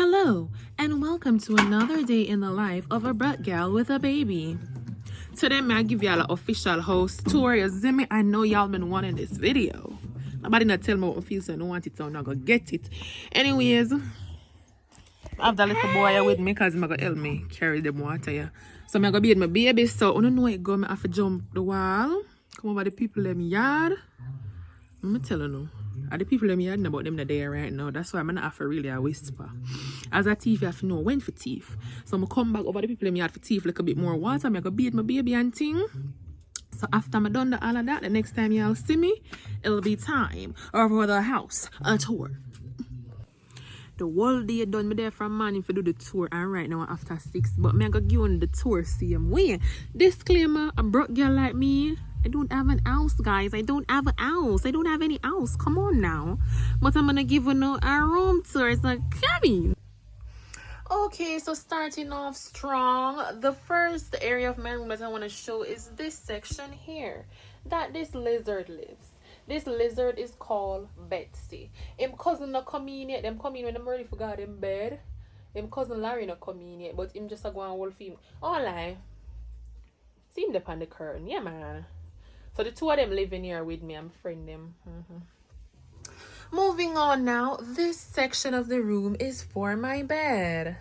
Hello, and welcome to another day in the life of a Bruk gal with a baby. Today, I give y'all an official house tour. You see me? I know y'all been wanting this video. Nobody not tell me what I feel, so I don't want it, so I'm not gonna get it. Anyways, I have that little boy here with me because I'm gonna help me carry them water here. So I'm gonna be with my baby, so I don't know where it go. I have to jump the wall. Come over the people in my yard. I'm gonna tell you now. The people in my yard know about them that they are right now. That's why I'm not have to really a whisper. As a thief, you have to know when for thief. So I'm gonna come back over the people in my yard for thief like a bit more water. I'm gonna beat my baby and thing. So after I'm done all of that, the next time y'all see me, it'll be time over the house, a tour. The whole day done me there from morning for do the tour, and right now after 6. But me gonna give on the tour same way. Disclaimer, a broke girl like me, I don't have an house, guys. I don't have an house. I don't have any house. Come on now. But I'm gonna give you a room tour. It's like cabin. Okay, so starting off strong, the first area of my room that I want to show is this section here that this lizard lives. This lizard is called Betsy. Him cousin not come in yet. Them come in when I'm already forgot in bed. Him cousin Larry not come in yet, but him just a go and wolf him. Oh lie. See him up on the curtain. Yeah man. So the two of them living here with me. I'm friend them. Moving on now, this section of the room is for my bed.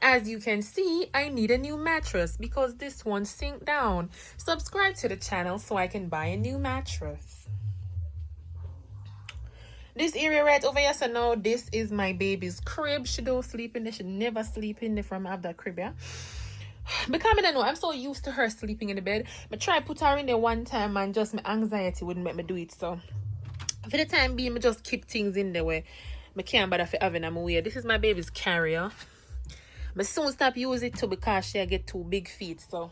As you can see, I need a new mattress because this one sink down. Subscribe to the channel so I can buy a new mattress. This area right over here, so now this is my baby's crib. She don't sleep in there. She never sleep in there from have that crib, yeah? Because I don't know, I'm so used to her sleeping in the bed. I try put her in there one time and just my anxiety wouldn't make me do it, so for the time being, I just keep things in there where I can't bother for having them away. This is my baby's carrier. But soon stop use it too because she get 2 big feet. So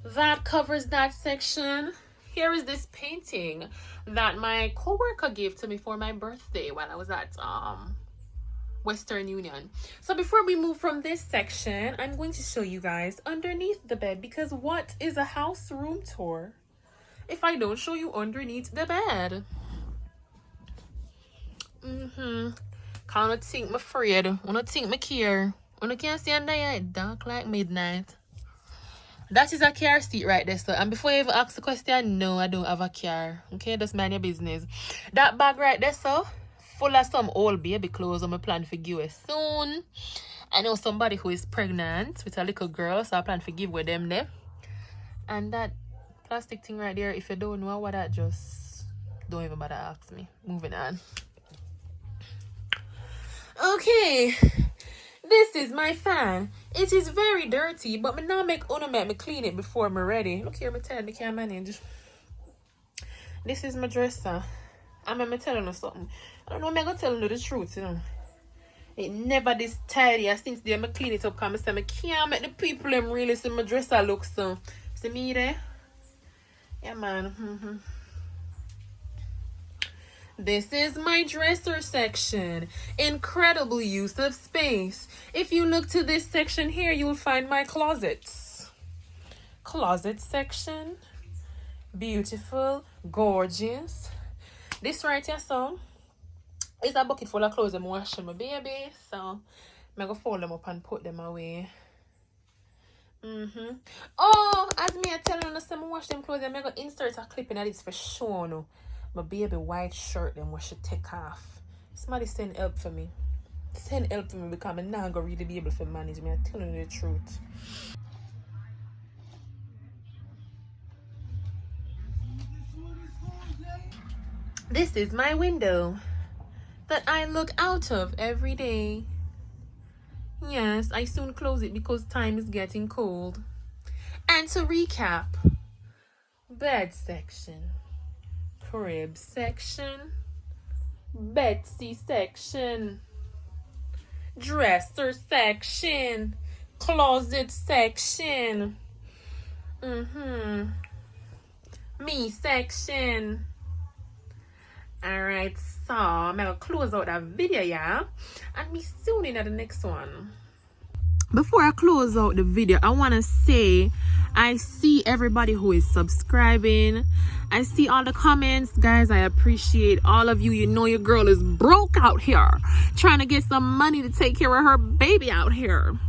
that covers that section. Here is this painting that my coworker gave to me for my birthday when I was at Western Union. So before we move from this section, I'm going to show you guys underneath the bed, because what is a house room tour if I don't show you underneath the bed? Can't think me afraid. Wanna think me care. Wanna can't see under here, it dark like midnight. That is a car seat right there, so. And before you even ask the question, no, I don't have a car. Okay, just mind your business. That bag right there, so, full of some old baby clothes on my plan for give away soon. I know somebody who is pregnant with a little girl, so I plan to give with them there. And that plastic thing right there, if you don't know what that, just don't even bother ask me. Moving on. Okay, this is my fan. It is very dirty, but me now make me clean it before I'm ready. Look here, me tell me can't manage. This is my dresser. I'm telling you something. I don't know, I'm gonna tell you the truth, you know. It never this tidy. Since then I clean it up because I can't make the people them really see my dresser look so. See me there? Yeah man. This is my dresser section. Incredible use of space. If you look to this section here, you'll find my closets. Closet section. Beautiful, gorgeous. This right here, so, is a bucket full of clothes I'm washing my baby. So, I'm going to fold them up and put them away. Oh, as me I tell you, I'm wash them clothes, I'm going to insert a clip in this for sure. No. My baby white shirt them what should take off. Somebody send help for me. Send help for me because I'm not gonna really be able to manage me. I'm telling you the truth. This is my window that I look out of every day. Yes, I soon close it because time is getting cold. And to recap, bed section, crib section, Betsy section, dresser section, closet section, me section. Alright, so I'm gonna close out that video, yeah, and me soon in the next one. Before I close out the video, I want to say I see everybody who is subscribing. I see all the comments. Guys, I appreciate all of you. You know your girl is broke out here, trying to get some money to take care of her baby out here.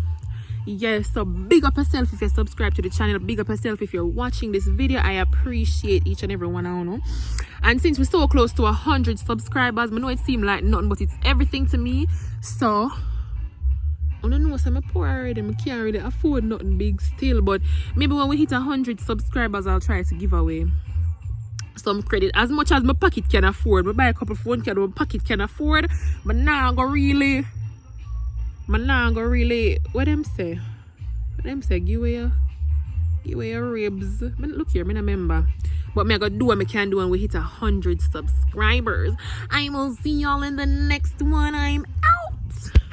Yes, so big up yourself if you subscribe to the channel. Big up yourself if you're watching this video. I appreciate each and every one of you. And since we're so close to 100 subscribers, I know it seems like nothing, but it's everything to me. So I don't know, so I'm poor already. I can't really afford nothing big still. But maybe when we hit 100 subscribers, I'll try to give away some credit. As much as my pocket can afford. I buy a couple phone cards my pocket can afford. But now I'm going really... what them say? Give away your ribs. Look here, I don't remember. But I gotta do what I can do when we hit 100 subscribers. I will see y'all in the next one. I'm out.